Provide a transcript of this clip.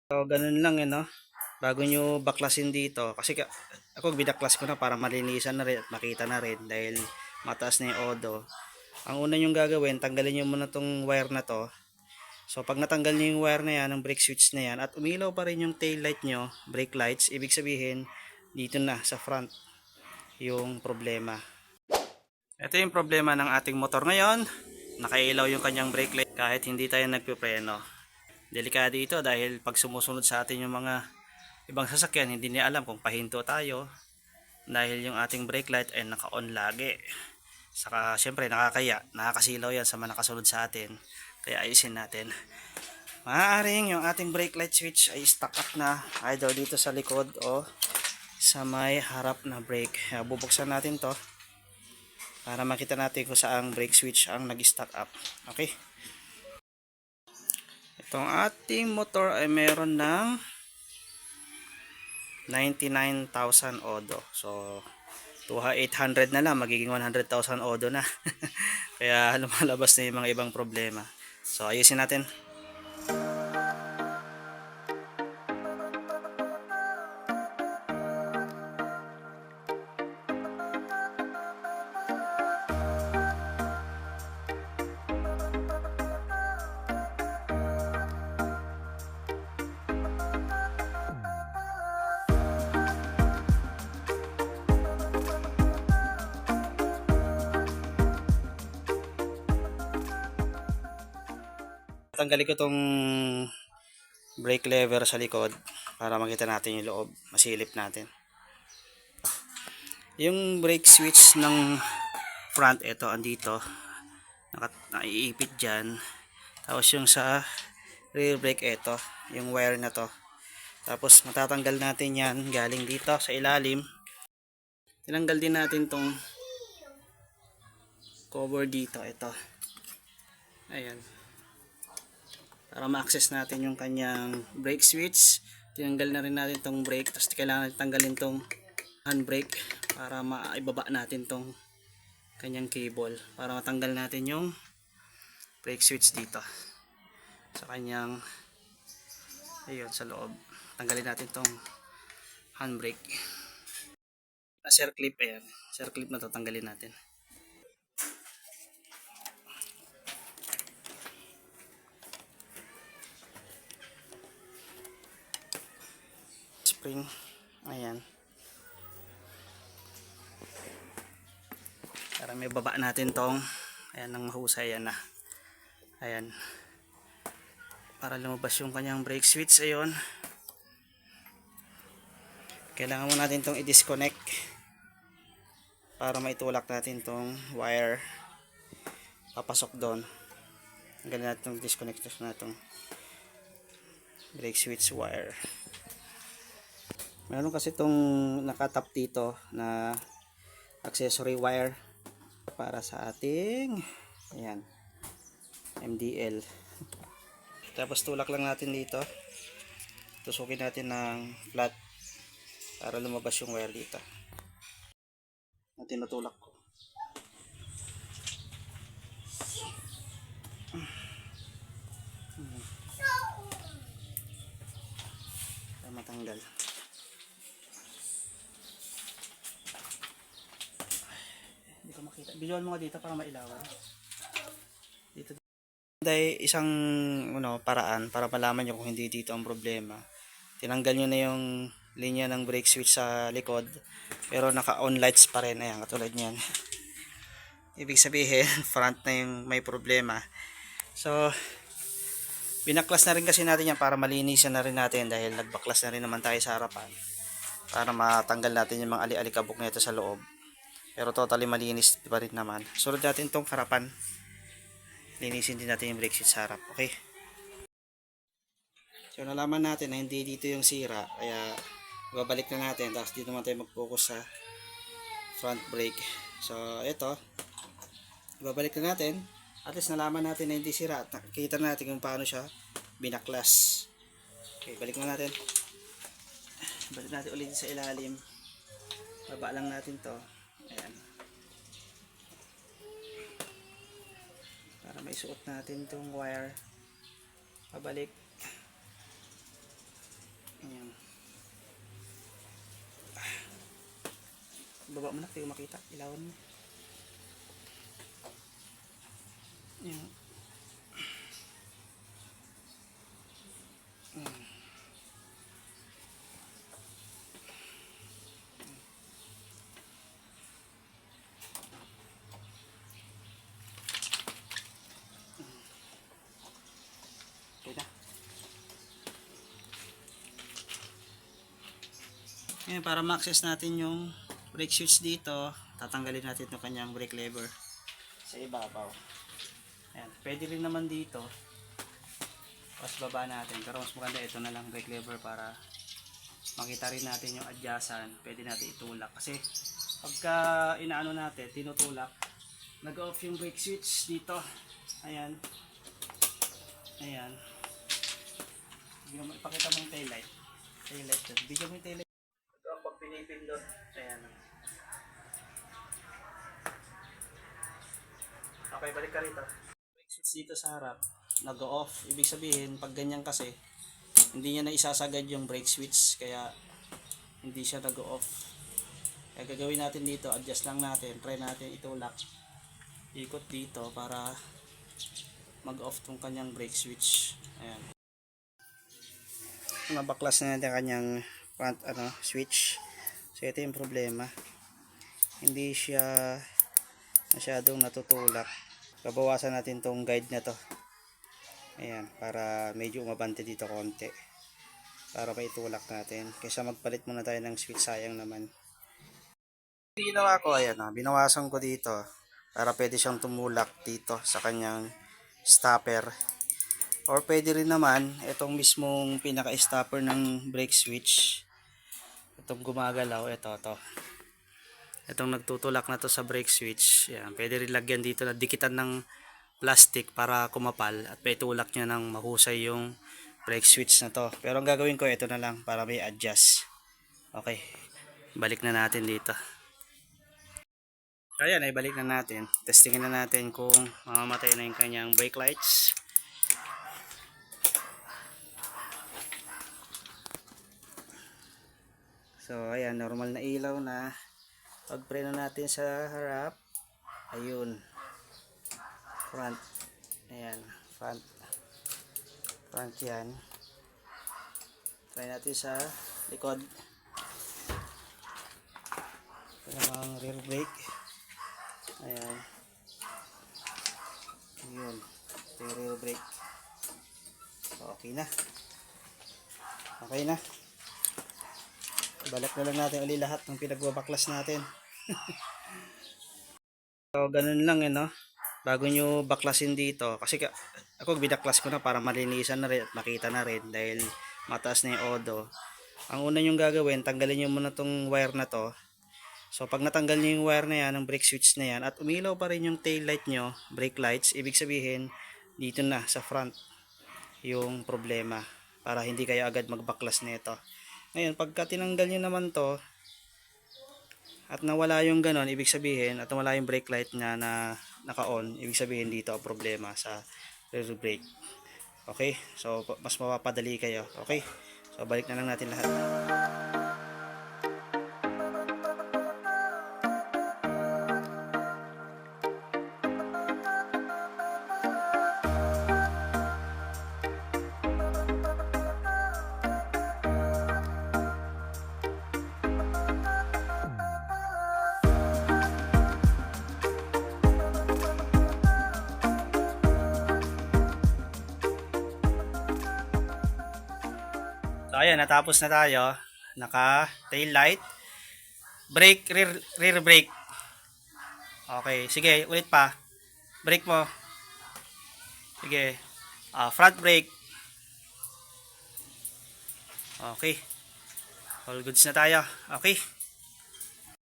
So, ganun lang no. Bago nyo baklasin dito, kasi ako binaklas ko na para malinisan na rin at makita na rin dahil mataas na yung odo. Ang una nyong gagawin, tanggalin nyo muna tong wire na to. So, pag natanggal nyo yung wire na yan, ng brake switch na yan, at umilaw pa rin yung tail light nyo, brake lights, ibig sabihin, dito na sa front yung problema. Ito yung problema ng ating motor ngayon. Nakailaw yung kanyang brake light kahit hindi tayo nagpipreno. Delikado ito dahil pag sumusunod sa atin yung mga ibang sasakyan, hindi niya alam kung pahinto tayo dahil yung ating brake light ay naka-on lagi. Saka syempre nakakasilaw yan sa mga nakasunod sa atin. Kaya ayusin natin. Maaaring yung ating brake light switch ay stuck up na either dito sa likod o sa may harap na brake. Bubuksan natin to para makita natin kung saan brake switch ang nag-stuck up. Okay? Itong ating motor ay meron ng 99,000 odo. So, 800 na lang, magiging 100,000 odo na. Kaya lumalabas na yung mga ibang problema. So, ayusin natin. Tanggalin ko tong brake lever sa likod para makita natin yung loob, masilip natin. Yung brake switch ng front, ito andito, naiipit dyan. Tapos yung sa rear brake, ito yung wire na to. Tapos matatanggal natin yan galing dito sa ilalim. Tinanggal din natin tong cover dito, ito, ayan, para ma-access natin yung kanyang brake switch. Tinanggal na rin natin tong brake, tapos kailangan tanggalin tong handbrake para maibaba natin tong kanyang cable para matanggal natin yung brake switch dito sa kanyang, ayun, sa loob. Tanggalin natin tong handbrake na circlip, ayan, circlip na to, tanggalin natin. Spring, ayan, para may baba natin tong, ayan, nang mahusay, yan na, ayan, para lumabas yung kanyang brake switch. Ayun, kailangan mo natin tong i-disconnect para maitulak natin tong wire papasok doon. Tanggalin natin itong disconnect na itong brake switch wire. Meron kasi itong nakatap dito na accessory wire para sa ating, ayan, MDL. Tapos tulak lang natin dito, tusukin natin ng flat para lumabas yung wire dito na tinutulak ko. Para matanggal. Hindi ko makita. Visual mo dito para mailawan. Dito. Dahil isang paraan para malaman nyo kung hindi dito ang problema. Tinanggal nyo na yung linya ng brake switch sa likod, pero naka-on lights pa rin. Ayan, katulad nyan. Ibig sabihin, front na yung may problema. So, binaklas na rin kasi natin yan para malinisan na rin natin dahil nagbaklas na rin naman tayo sa harapan para matanggal natin yung mga ali-alikabok na ito sa loob. Pero totally malinis pa rin naman. Sunod natin itong harapan. Linisin din natin yung brake switch sa harap. Okay? So, nalaman natin na hindi dito yung sira. Kaya, babalik na natin. Tapos dito naman tayo mag-focus sa front brake. So, ito. Babalik na natin. At least nalaman natin na hindi sira. At nakikita natin kung paano siya binaklas. Okay, balik na natin. Balik natin ulit sa ilalim. Baba lang natin to. Ayan. Para may suot natin tong wire. Pabalik. Baba mo na, hindi ko makita. Ilawan mo. Yan. Okay na. Ngayon, para ma-access natin yung brake switch dito, tatanggalin natin itong kanyang brake lever sa ibabaw. Ayan. Pwede rin naman dito, pas baba natin, pero mas maganda ito na lang brake lever para makita rin natin yung adjustan. Pwede natin itulak kasi pagka inaano natin, tinutulak, nag-off yung brake switch dito. Ayan. Ayan. Ipakita mo yung taillight. Taillight doon. Bigyan mo yung taillight. Ito ang pag pinipindot. Ayan. Okay, balik ka rito. Brake switch dito sa harap, nag-off. Ibig sabihin, pag ganyan kasi, hindi niya na isasagad yung brake switch. Kaya, hindi siya nag-off. Kaya gagawin natin dito, adjust lang natin. Try natin itulak. Ikot dito para mag-off tong kanyang brake switch. Ayan. Nabaklas na natin kanyang front switch. So ito yung problema. Hindi siya masyadong natutulak. Babawasan natin tong guide na to. Ayan, para medyo umabante dito konti. Para maitulak natin. Kaysa magpalit muna tayo ng switch, sayang naman. Ginawa ko, ayan, binawasan ko dito para pwede siyang tumulak dito sa kanyang stopper. Or pwede rin naman itong mismong pinaka-stopper ng brake switch. Itong gumagalaw, ito. Itong nagtutulak na to sa brake switch. Yan, pwede rin lagyan dito na dikitan ng plastic para kumapal at paitulak niya ng mahusay yung brake switch na to. Pero ang gagawin ko, ito na lang para may adjust. Okay, balik na natin dito. Ayan, ay balik na natin. Testingin na natin kung mamamatay na yung kanyang brake lights. So, ayan, normal na ilaw na. Pag preno natin sa harap, ayun. Front. Ayan, front. Front yan. Try natin sa likod. Ito namang rear brake. Ayan. Ayun. Ito yung rear brake. Okay na. Okay na. Balik na lang natin ulit lahat ng pinagbabaklas natin. So, ganun lang no. Bago nyo baklasin dito, kasi ako binaklas ko na para malinisan na rin at makita na rin dahil mataas na yung odo. Ang una nyong gagawin, tanggalin nyo muna tong wire na to. So pag natanggal nyo yung wire na yan, ng brake switch na yan, at umilaw pa rin yung tail light nyo, brake lights, ibig sabihin dito na sa front yung problema para hindi kayo agad magbaklas nito. Ngayon, pagka tinanggal nyo naman to at nawala yung ganon, ibig sabihin, at nawala yung brake light na naka-on, ibig sabihin dito ang problema sa rear brake. Okay, so mas mapapadali kayo. Okay, so balik na lang natin lahat. So ayan, natapos na tayo. Naka tail light, brake, rear brake. Okay, sige, ulit pa. Brake mo. Sige. Front brake. Okay. All goods na tayo. Okay.